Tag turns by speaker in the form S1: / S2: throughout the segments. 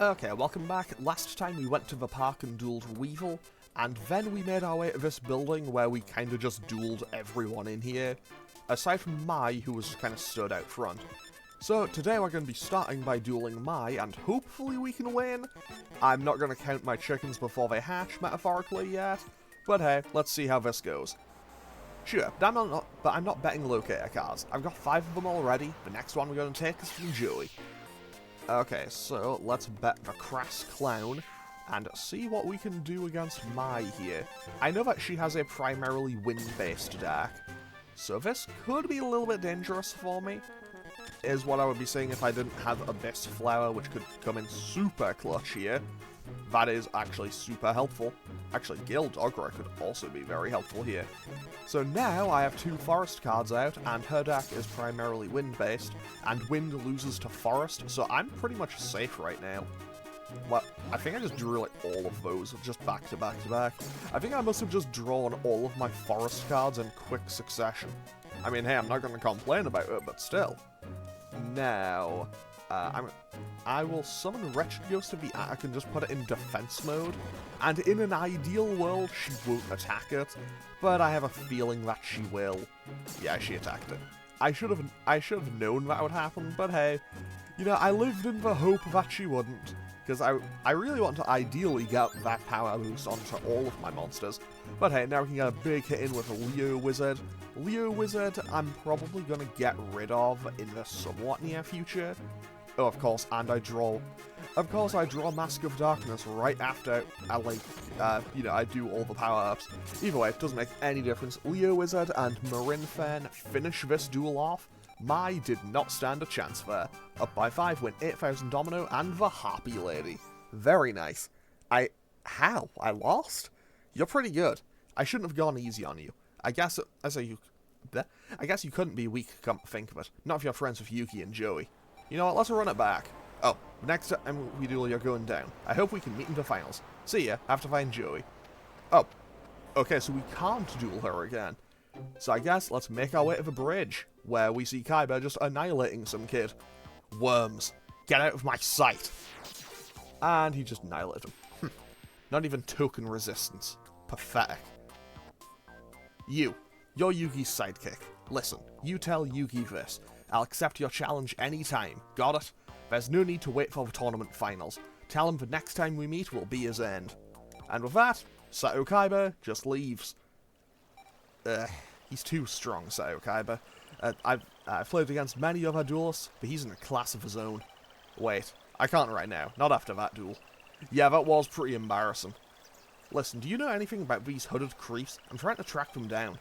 S1: Okay, welcome back. Last time we went to the park and dueled Weevil, and then we made our way to this building where we kind of just dueled everyone in here, aside from Mai, who was kind of stood out front. So today we're going to be starting by dueling Mai, and hopefully we can win. I'm not going to count my chickens before they hatch, metaphorically, yet, but hey, let's see how this goes. Sure, but I'm not betting locator cards. I've got 5 of them already. The next one we're going to take is from Joey. Okay, so let's bet the Crass Clown and see what we can do against Mai here. I know that she has a primarily wind-based deck, so this could be a little bit dangerous for me, is what I would be saying if I didn't have Abyss Flower, which could come in super clutch here. That is actually super helpful. Actually, Gale Dogra could also be very helpful here. So now I have 2 forest cards out, and her deck is primarily wind-based, and wind loses to forest, so I'm pretty much safe right now. Well, I think I just drew like all of those, just back to back to back. I think I must have just drawn all of my forest cards in quick succession. I mean, hey, I'm not going to complain about it, but still. Now, I will summon Wretched Ghost of the Attic and just put it in defense mode, and in an ideal world, she won't attack it, but I have a feeling that she will. Yeah, she attacked it. I should have known that would happen, but hey, you know, I lived in the hope that she wouldn't, because I really want to ideally get that power boost onto all of my monsters, but hey, now we can get a big hit in with a Leo Wizard. Leo Wizard, I'm probably going to get rid of in the somewhat near future. Oh, of course, and I draw Mask of Darkness right after I do all the power-ups. Either way, it doesn't make any difference. Leo Wizard and Marin Fen finish this duel off. Mai did not stand a chance there. Up by 5 win 8,000 Domino and the Harpy Lady. Very nice. How? I lost? You're pretty good. I shouldn't have gone easy on you. I guess you couldn't be weak, come to think of it. Not if you're friends with Yuki and Joey. You know what, let's run it back. Oh, next time we duel, you're going down. I hope we can meet in the finals. See ya, have to find Joey. Oh, okay, so we can't duel her again. So I guess let's make our way to the bridge, where we see Kaiba just annihilating some kid. Worms, get out of my sight! And he just annihilated him. Not even token resistance. Pathetic. You're Yugi's sidekick. Listen, you tell Yugi this. I'll accept your challenge anytime. Got it? There's no need to wait for the tournament finals. Tell him the next time we meet will be his end. And with that, Sato Kaiba just leaves. He's too strong, Sato Kaiba. I've played against many other duelists, but he's in a class of his own. Wait, I can't right now. Not after that duel. Yeah, that was pretty embarrassing. Listen, do you know anything about these hooded creeps? I'm trying to track them down.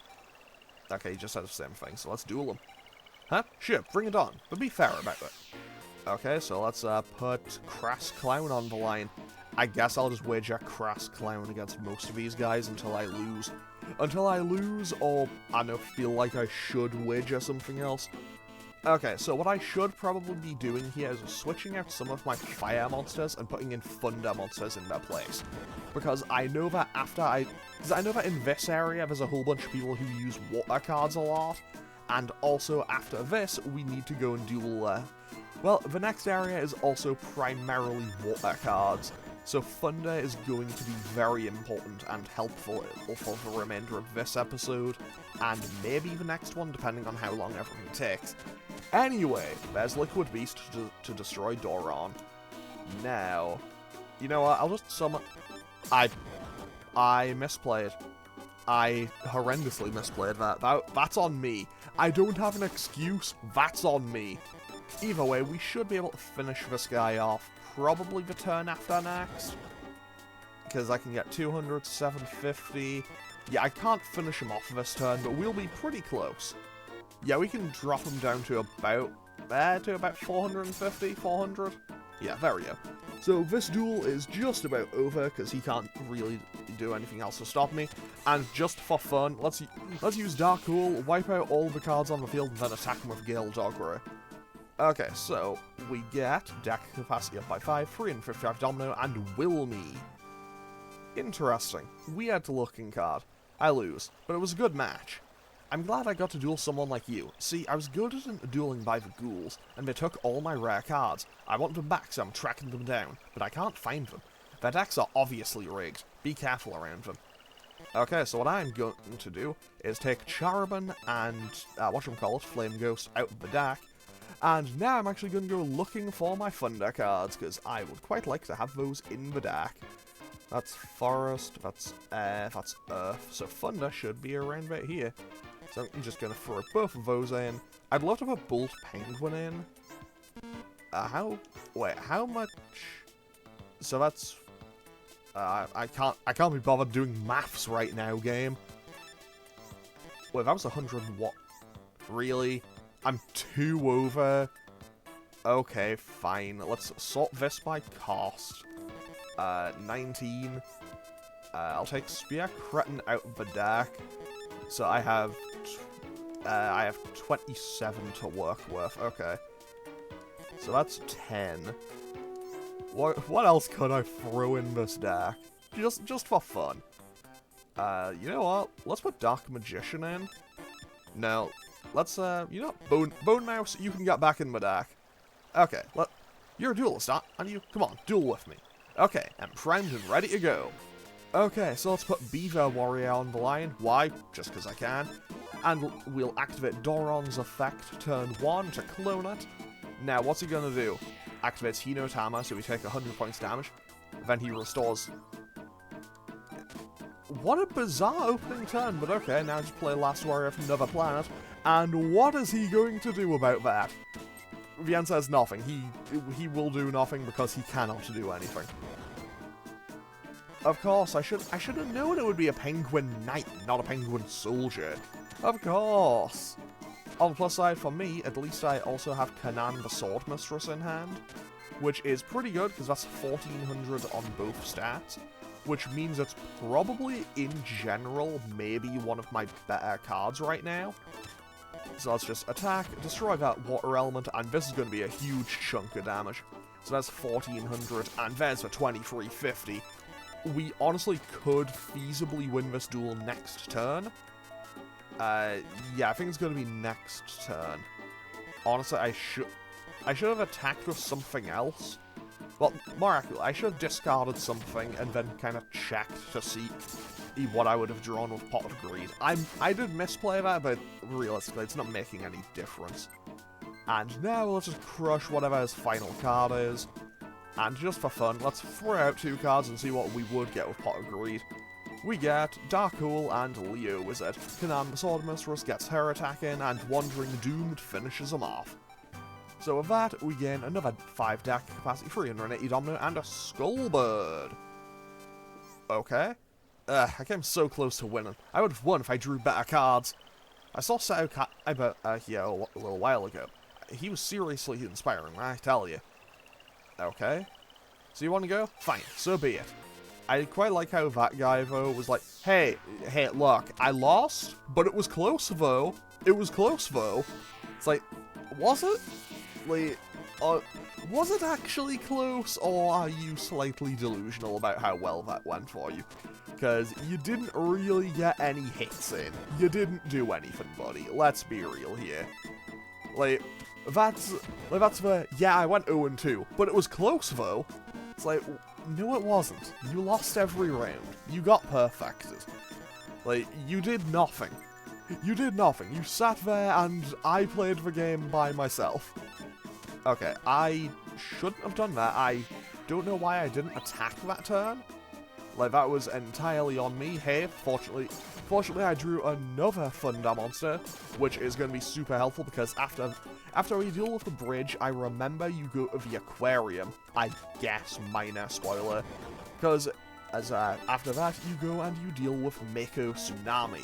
S1: Okay, he just said the same thing, so let's duel them. Huh? Sure, bring it on, but be fair about it. Okay, so let's put Crass Clown on the line. I guess I'll just wager Crass Clown against most of these guys until I lose. Until I lose, or I don't feel like I should wager something else. Okay, so what I should probably be doing here is switching out some of my fire monsters and putting in thunder monsters in their place. Because I know that in this area there's a whole bunch of people who use water cards a lot, and also after this we need to go and duel, well, the next area is also primarily water cards, so thunder is going to be very important and helpful for the remainder of this episode, and maybe the next one, depending on how long everything takes. Anyway, there's Liquid Beast to destroy Doron. Now, you know what, I'll just summon... I misplayed. I horrendously misplayed that. That's on me. I don't have an excuse, that's on me. Either way, we should be able to finish this guy off, probably the turn after next. Because I can get 200, 750... Yeah, I can't finish him off this turn, but we'll be pretty close. Yeah, we can drop him down to about 450, 400. Yeah, there we go. So this duel is just about over, because he can't really do anything else to stop me. And just for fun, let's use Dark Hole, wipe out all the cards on the field, and then attack him with Gale Dogra. Okay, so we get deck capacity up by 5, 355 Domino, and Will Me. Interesting. Weird looking card. I lose, but it was a good match. I'm glad I got to duel someone like you. See, I was good at dueling by the ghouls, and they took all my rare cards. I want them back, so I'm tracking them down, but I can't find them. Their decks are obviously rigged. Be careful around them. Okay, so what I'm going to do is take Charabin and, whatchamacallit, Flame Ghost out of the deck, and now I'm actually going to go looking for my Thunder cards, because I would quite like to have those in the deck. That's Forest, that's Air, that's Earth, so Thunder should be around right here. So I'm just going to throw both of those in. I'd love to have a Bolt Penguin in. How much? So that's... I can't be bothered doing maths right now, game. Wait, that was 100 what? Really? I'm 2 over? Okay, fine. Let's sort this by cost. 19. I'll take Spear Cretin out of the deck. So I have 27 to work with. Okay. So that's 10. What else could I throw in this deck? Just for fun. You know what? Let's put Dark Magician in. No. Let's, you know, Bone Mouse, you can get back in my deck. Okay, you're a duelist, aren't you? Come on, duel with me. Okay, I'm primed and ready to go. Okay, so let's put Beaver Warrior on the line. Why? Just because I can. And we'll activate Doron's effect turn 1 to clone it. Now, what's he gonna do? Activates Hinotama, so we take 100 points damage. Then he restores... What a bizarre opening turn, but okay, now just play Last Warrior from another planet. And what is he going to do about that? The answer is nothing. He will do nothing because he cannot do anything. Of course, I should have known it would be a Penguin Knight, not a Penguin Soldier. Of course. On the plus side, for me, at least I also have Kanan the Sword Mistress in hand, which is pretty good because that's 1400 on both stats, which means it's probably, in general, maybe one of my better cards right now. So let's just attack, destroy that water element, and this is going to be a huge chunk of damage. So that's 1400, and there's the 2350. We honestly could feasibly win this duel next turn. Yeah, I think it's going to be next turn. Honestly, I should have attacked with something else. Well, more accurately, I should have discarded something and then kind of checked to see what I would have drawn with Pot of Greed. I did misplay that, but realistically, it's not making any difference. And now let's just crush whatever his final card is. And just for fun, let's throw out 2 cards and see what we would get with Pot of Greed. We get Dark Hole and Leo Wizard. Kanan the Sword Mistress gets her attack in, and Wandering Doomed finishes him off. So with that, we gain another 5 deck capacity, 380 Domino, and a Skullbird. Okay. I came so close to winning. I would have won if I drew better cards. I saw Seto Kaiba here a little while ago. He was seriously inspiring, I tell you. Okay. So you want to go? Fine, so be it. I quite like how that guy, though, was like, hey, look, I lost, but it was close, though. It was close, though. It's like, was it? Like, was it actually close, or are you slightly delusional about how well that went for you? Because you didn't really get any hits in. You didn't do anything, buddy. Let's be real here. Like, that's the, yeah, I went 0-2, but it was close, though. It's like, no, it wasn't. You lost every round. You got perfected. Like, you did nothing. You did nothing. You sat there and I played the game by myself. Okay, I shouldn't have done that. I don't know why I didn't attack that turn. Like, that was entirely on me. Hey, fortunately I drew another Thunder monster, which is going to be super helpful because after we deal with the bridge, I remember you go to the aquarium. I guess, minor spoiler. Because after that, you go and you deal with Mako Tsunami.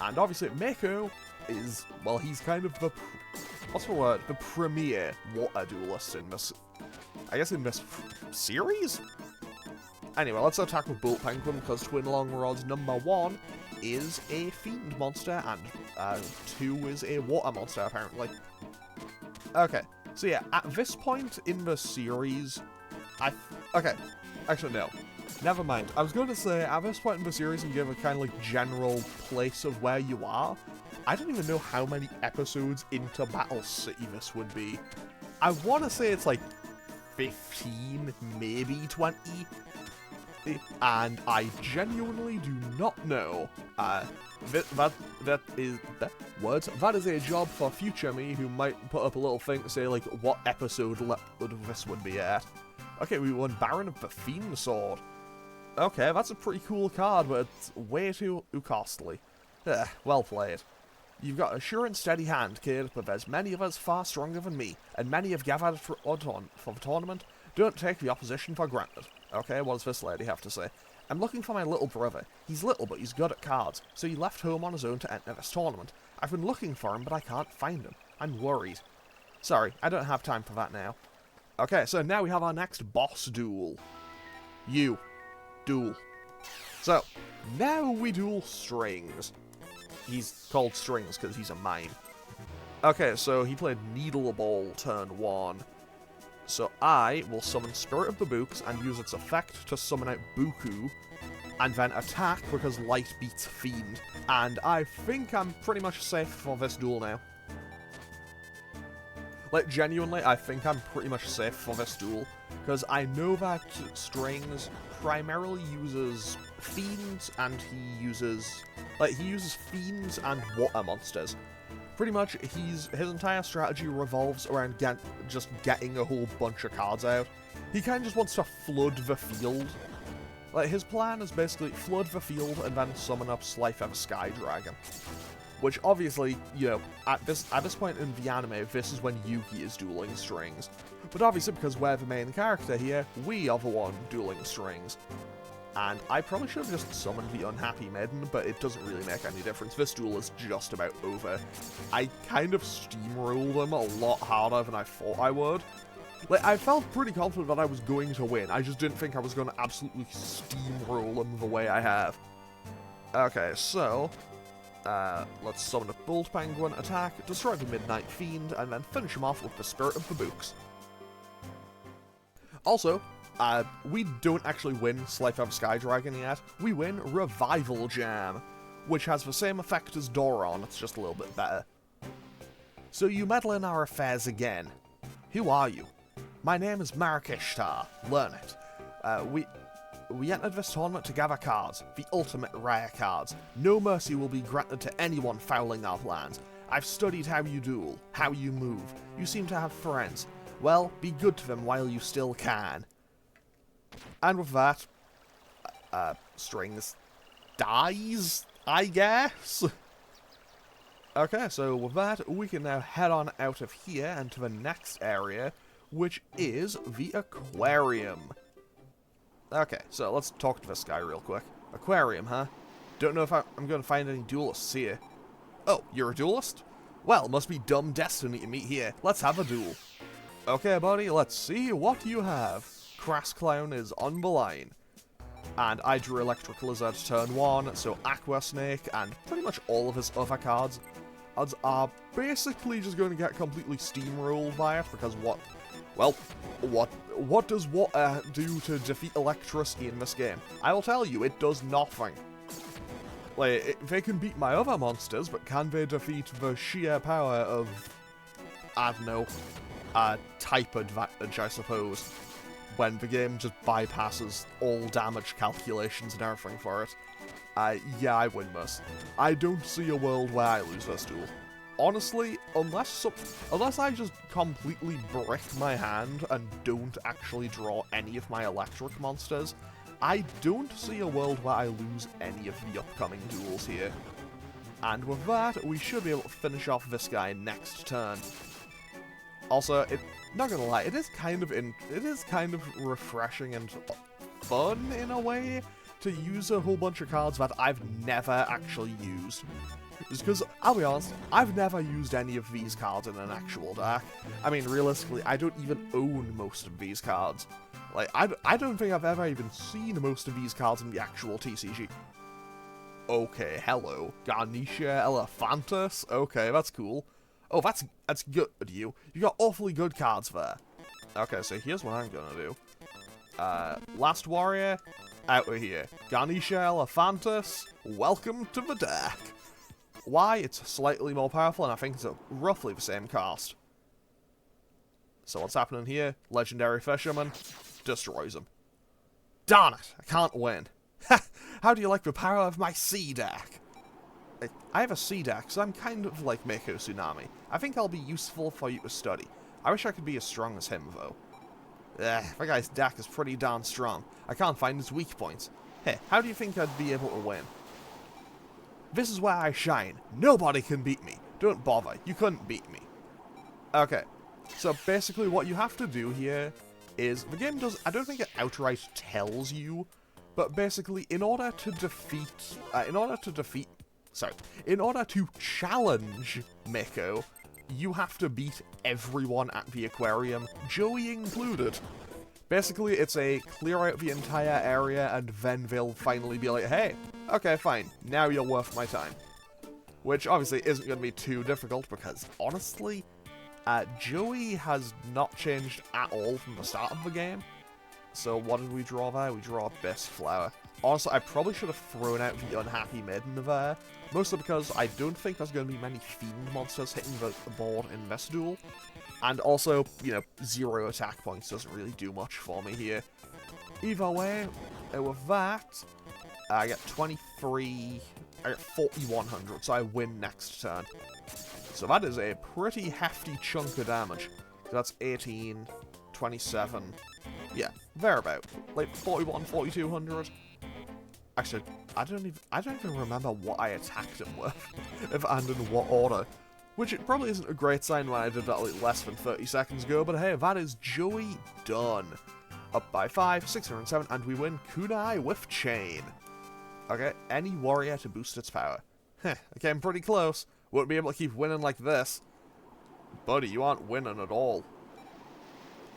S1: And obviously, Mako is, well, he's kind of the, what's the word? The premier water duelist in this, I guess in this series? Anyway, let's attack with Bolt Penguin, because Twin Long Rods number 1 is a Fiend monster, and 2 is a Water monster, apparently. Okay, so yeah, at this point in the series, okay, actually no, never mind. I was going to say, at this point in the series, and give a kind of like general place of where you are, I don't even know how many episodes into Battle City this would be. I want to say it's like 15, maybe 20. And I genuinely do not know. That is a job for future me, who might put up a little thing to say, like, what episode this would be at. Okay, we won Baron of the Fiend Sword. Okay, that's a pretty cool card, but it's way too costly. Well played. You've got a sure and steady hand, kid, but there's many of us far stronger than me, and many have gathered for the tournament. Don't take the opposition for granted. Okay, what does this lady have to say? I'm looking for my little brother. He's little, but he's good at cards, so he left home on his own to enter this tournament. I've been looking for him, but I can't find him. I'm worried. Sorry, I don't have time for that now. Okay, so now we have our next boss duel. Duel. So, now we duel Strings. He's called Strings because he's a mime. Okay, so he played Needle Ball turn 1. So I will summon Spirit of the Books and use its effect to summon out Buku, and then attack because Light beats Fiend. And I think I'm pretty much safe for this duel now. Like, genuinely, I think I'm pretty much safe for this duel, because I know that Strings primarily uses Fiends, and he uses Fiends and Water monsters. Pretty much, his entire strategy revolves around just getting a whole bunch of cards out. He kind of just wants to flood the field. Like, his plan is basically flood the field and then summon up Slytherin Sky Dragon. Which, obviously, you know, at this point in the anime, this is when Yugi is dueling Strings. But obviously, because we're the main character here, we are the one dueling Strings. And I probably should have just summoned the Unhappy Maiden, but it doesn't really make any difference. This duel is just about over. I kind of steamrolled him a lot harder than I thought I would. Like, I felt pretty confident that I was going to win. I just didn't think I was going to absolutely steamroll him the way I have. Okay, so let's summon a Bolt Penguin, attack, destroy the Midnight Fiend, and then finish him off with the Spirit of the Books. Also, we don't actually win Slytherin Sky Dragon yet. We win Revival Jam, which has the same effect as Doron, it's just a little bit better. So you meddle in our affairs again. Who are you? My name is Marakishtar. Learn it. We entered this tournament to gather cards, the ultimate rare cards. No mercy will be granted to anyone fouling our plans. I've studied how you duel, how you move. You seem to have friends. Well, be good to them while you still can. And with that, Strings dies, I guess? Okay, so with that, we can now head on out of here and to the next area, which is the aquarium. Okay, so let's talk to this guy real quick. Aquarium, huh? Don't know if I'm going to find any duelists here. Oh, you're a duelist? Well, must be dumb destiny to meet here. Let's have a duel. Okay, buddy, let's see what you have. Crass Clown is on the line. And I drew Electric Lizard turn 1, so Aqua Snake and pretty much all of his other cards are basically just going to get completely steamrolled by it, because what does water do to defeat electricity in this game? I will tell you, it does nothing. Like, they can beat my other monsters, but can they defeat the sheer power of, I don't know, type advantage, I suppose, when the game just bypasses all damage calculations and everything for it. Yeah, I win this. I don't see a world where I lose this duel. Honestly, unless I just completely brick my hand and don't actually draw any of my electric monsters, I don't see a world where I lose any of the upcoming duels here. And with that, we should be able to finish off this guy next turn. Also, not gonna lie, it is kind of refreshing and fun in a way to use a whole bunch of cards that I've never actually used. Just because, I'll be honest, I've never used any of these cards in an actual deck. I mean, realistically, I don't even own most of these cards. Like, I don't think I've ever even seen most of these cards in the actual TCG. Okay, hello. Garnicia Elephantus? Okay, that's cool. Oh, that's good, you. You got awfully good cards there. Okay, so here's what I'm gonna do. Last Warrior, out of here. Garnicia Elephantus, welcome to the deck. why? It's slightly more powerful, and I think it's at roughly the same cost. So what's happening here? Legendary Fisherman destroys him. Darn it! I can't win. How do you like the power of my sea deck? I have a sea deck, so I'm kind of like Mako Tsunami. I think I'll be useful for you to study. I wish I could be as strong as him, though. That guy's deck is pretty darn strong. I can't find his weak points. Hey, how do you think I'd be able to win? This is where I shine. Nobody can beat me. Don't bother. You couldn't beat me. Okay. So basically what you have to do here is, the game does, I don't think it outright tells you, but basically in order to challenge Mako, you have to beat everyone at the aquarium, Joey included. Basically, it's a clear out the entire area, and then they'll finally be like, hey, okay, fine, now you're worth my time. Which obviously isn't going to be too difficult, because honestly, Joey has not changed at all from the start of the game. So what did we draw there? We draw a Best Flower. Honestly, I probably should have thrown out the Unhappy Maiden there, mostly because I don't think there's going to be many Fiend monsters hitting the board in this duel. And also, you know, 0 attack points doesn't really do much for me here. Either way, with that, I get 23, I get 4,100, so I win next turn. So that is a pretty hefty chunk of damage. So that's 18, 27, yeah, thereabout. Like 41, 4,200. Actually, I don't even remember what I attacked him with, and in what order. Which it probably isn't a great sign when I did that like less than 30 seconds ago, but hey, that is Joey done. Up by 5, 607, and we win Kunai with Chain. Okay, any warrior to boost its power. Heh, I came pretty close. Won't be able to keep winning like this. Buddy, you aren't winning at all.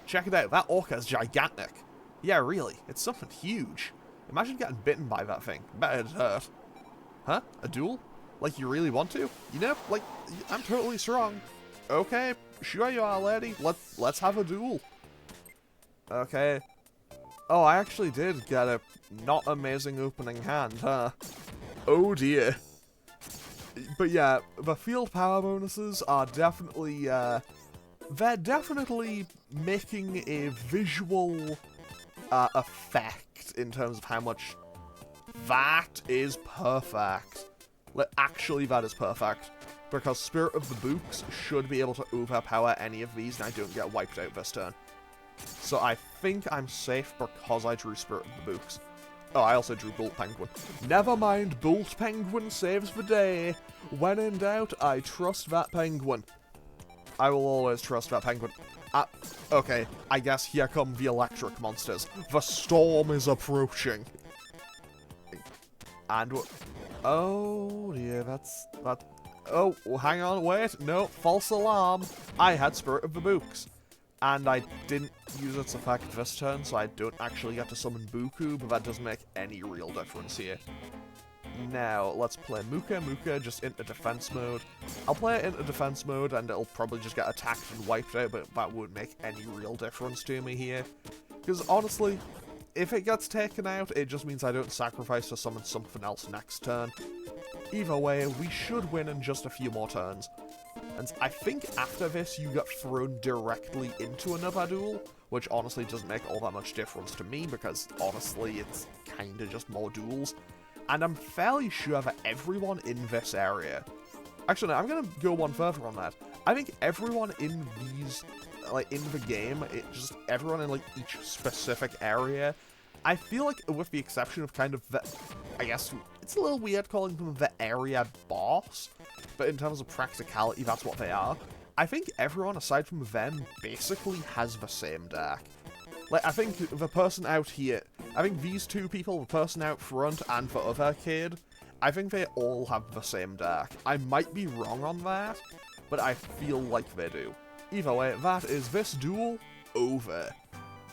S1: Check it out, that orca's gigantic. Yeah, really, it's something huge. Imagine getting bitten by that thing. Bet it'd hurt. Huh? A duel? Like you really want to? You know, like, I'm totally strong. Okay, sure you are, lady. Let's have a duel. Okay. Oh, I actually did get a not amazing opening hand, huh? Oh dear. But yeah, the field power bonuses are definitely, they're definitely making a visual effect in terms of how much that is perfect. Like, actually, that is perfect. Because Spirit of the Books should be able to overpower any of these, and I don't get wiped out this turn. So I think I'm safe because I drew Spirit of the Books. Oh, I also drew Bolt Penguin. Never mind, Bolt Penguin saves the day. When in doubt, I trust that penguin. I will always trust that penguin. Okay, I guess here come the electric monsters. The storm is approaching. And oh dear, that. Oh, hang on, wait, no, false alarm. I had Spirit of the Books. And I didn't use its effect this turn, so I don't actually get to summon Buku, but that doesn't make any real difference here. Now, let's play Muka just into defense mode. I'll play it into defense mode, and it'll probably just get attacked and wiped out, but that won't make any real difference to me here. Because honestly, if it gets taken out, it just means I don't sacrifice to summon something else next turn. Either way, we should win in just a few more turns. And I think after this, you get thrown directly into another duel, which honestly doesn't make all that much difference to me, because honestly, it's kinda just more duels. And I'm fairly sure that everyone in this area... Actually, no, I'm gonna go one further on that. I think everyone in these, like, in the game, just everyone in, like, each specific area, I feel like, with the exception of kind of the... I guess it's a little weird calling them the area boss, but in terms of practicality, that's what they are. I think everyone, aside from them, basically has the same deck. Like, I think the person out here, I think these two people, the person out front and the other kid, I think they all have the same deck. I might be wrong on that, but I feel like they do. Either way, that is this duel over.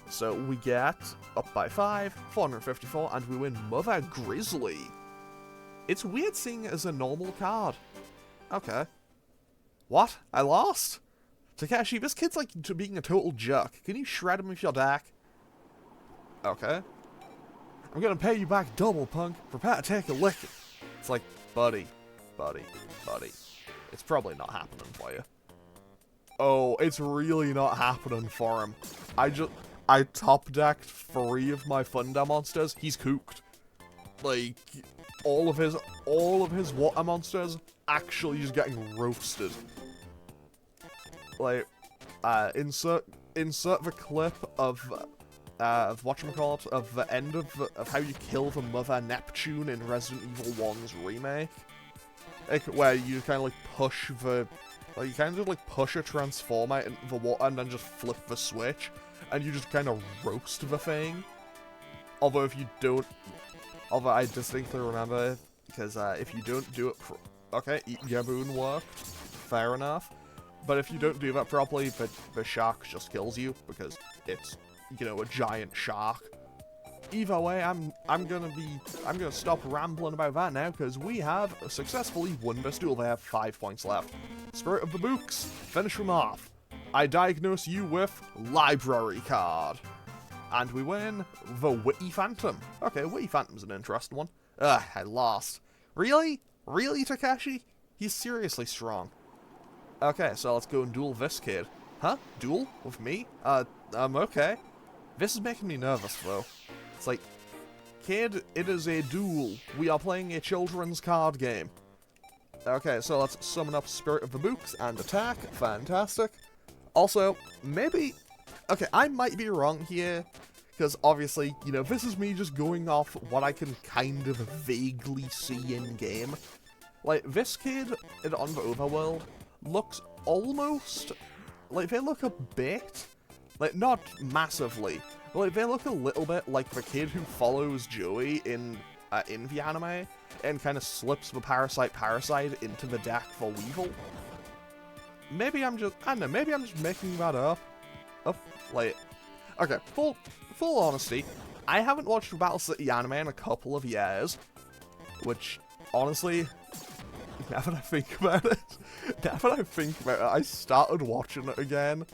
S1: So we get up by 5, 454, and we win Mother Grizzly. It's weird seeing it as a normal card. Okay. What? I lost? Takeshi, this kid's like being a total jerk. Can you shred him with your deck? Okay. I'm gonna pay you back double, punk. Prepare to take a licking. It's like, buddy, buddy. It's probably not happening for you. Oh, it's really not happening for him. I top-decked 3 of my Thunder monsters. He's cooked. Like, all of his water monsters actually just getting roasted. Like, insert the clip of whatchamacallit, of the end of how you kill the Mother Neptune in Resident Evil 1's remake. Like, where you kind of like push the, like, you kind of like push a transformer into the water and then just flip the switch, and you just kind of roast the thing. Although if you don't, although I distinctly remember, because if you don't do it, okay, your moon worked, fair enough. But if you don't do that properly, the shark just kills you, because it's, you know, a giant shark. Either way, I'm gonna stop rambling about that now, because we have successfully won this duel. They have 5 points left. Spirit of the Books, finish them off. I diagnose you with library card. And we win the Witty Phantom. Okay, Witty Phantom's an interesting one. Ugh, I lost. Really? Really, Takeshi? He's seriously strong. Okay, so let's go and duel this kid. Huh? Duel? With me? Okay. This is making me nervous, though. It's like, kid, it is a duel. We are playing a children's card game. Okay, so let's summon up Spirit of the Books and attack. Fantastic. Also, maybe... Okay, I might be wrong here, because obviously, you know, this is me just going off what I can kind of vaguely see in-game. Like, this kid on the overworld looks almost... Like, they look a bit... Like, not massively, but like, they look a little bit like the kid who follows Joey in the anime, and kind of slips the parasite into the deck for Weevil. Maybe I'm just... I don't know, maybe I'm just making that up. Like... Okay, full honesty, I haven't watched Battle City anime in a couple of years, which, honestly... Now that I think about it, I started watching it again.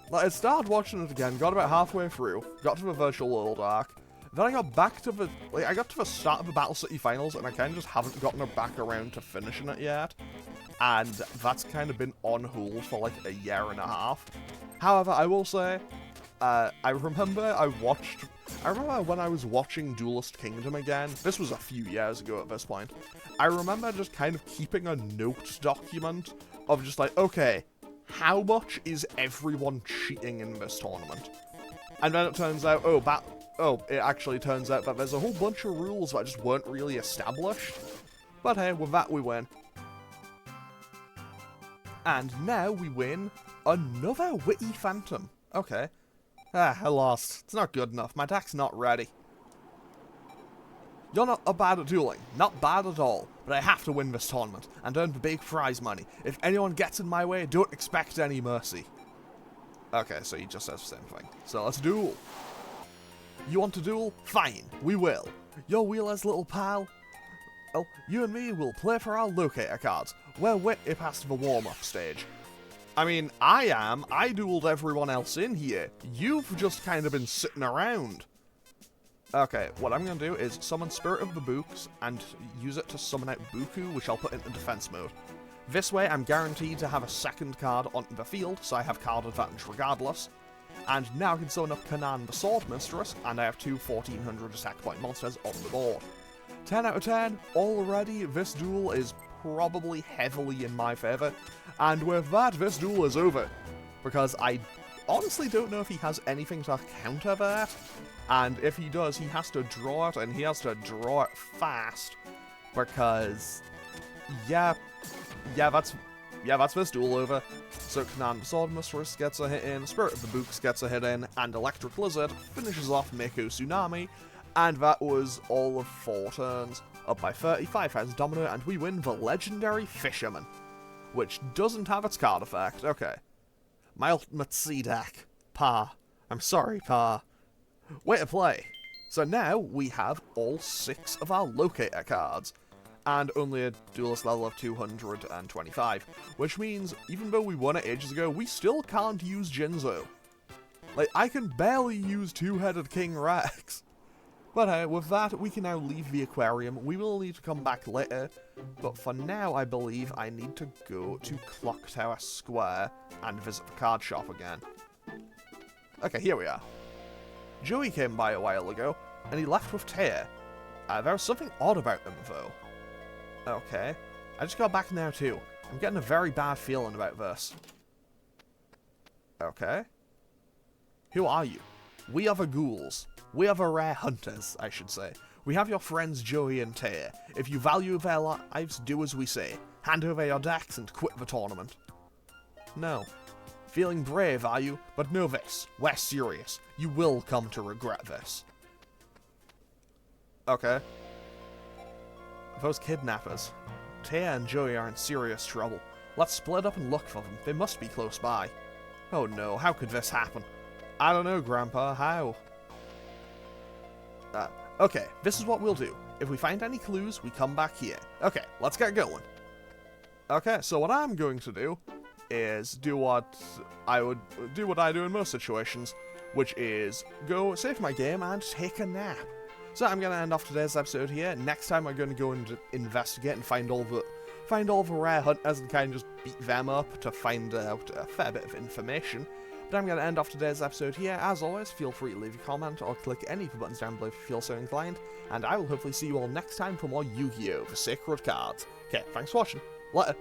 S1: Like, I started watching it again, got about halfway through, got to the Virtual World arc, then I got back to the, like, I got to the start of the Battle City finals, and I kind of just haven't gotten back around to finishing it yet, and that's kind of been on hold for, like, a year and a half. However, I will say, I remember when I was watching Duelist Kingdom again, this was a few years ago at this point, I remember just kind of keeping a notes document of just like, okay, how much is everyone cheating in this tournament? And then it turns out, it actually turns out that there's a whole bunch of rules that just weren't really established. But hey, with that we win. And now we win another Witty Phantom. Okay. I lost. It's not good enough. My deck's not ready. You're not bad at dueling. Not bad at all. But I have to win this tournament and earn the big prize money. If anyone gets in my way, don't expect any mercy. Okay, so he just says the same thing. So let's duel. You want to duel? Fine, we will. Your Wheeler's little pal? Well, you and me will play for our locator cards. We're way past the warm-up stage. I mean, I dueled everyone else in here. You've just kind of been sitting around. Okay, what I'm going to do is summon Spirit of the Books and use it to summon out Buku, which I'll put into defense mode. This way, I'm guaranteed to have a second card onto the field, so I have card advantage regardless. And now I can summon up Kanan the Sword Mistress, and I have 2 1400 attack point monsters on the board. 10 out of 10, already this duel is probably heavily in my favour, and with that, this duel is over. Because I honestly don't know if he has anything to counter that, and if he does, he has to draw it, and he has to draw it fast, because, yeah, that's this duel over. So Kanan the Sword Mistress gets a hit in, Spirit of the Books gets a hit in, and Electric Lizard finishes off Mako Tsunami, and that was all of 4 turns. Up by 35 has Domino, and we win the legendary Fisherman, which doesn't have its card effect. Okay. My ultimate sea deck. Pa. I'm sorry, Pa. Way to play. So now we have all 6 of our locator cards, and only a duelist level of 225, which means even though we won it ages ago, we still can't use Jinzo. Like, I can barely use Two-Headed King Rex. But with that, we can now leave the aquarium. We will need to come back later, but for now, I believe I need to go to Clock Tower Square and visit the card shop again. Okay, here we are. Joey came by a while ago, and he left with Taya. There was something odd about them, though. Okay, I just got back now too. I'm getting a very bad feeling about this. Okay. Who are you? We are the ghouls. We are the rare hunters, I should say. We have your friends Joey and Taya. If you value their lives, do as we say. Hand over your decks and quit the tournament. No. Feeling brave, are you? But know this. We're serious. You will come to regret this. Okay. Those kidnappers. Taya and Joey are in serious trouble. Let's split up and look for them. They must be close by. Oh no, how could this happen? I don't know, Grandpa, how? Okay, this is what we'll do. If we find any clues, we come back here. Okay, let's get going. Okay, so what I'm going to do is do what I do in most situations, which is go save my game and take a nap. So I'm going to end off today's episode here. Next time I'm going to go and investigate and find all the rare hunters and kind of just beat them up to find out a fair bit of information. But I'm going to end off today's episode here. As always, feel free to leave a comment or click any of the buttons down below if you feel so inclined. And I will hopefully see you all next time for more Yu-Gi-Oh! The Sacred Cards. Okay, thanks for watching. Later.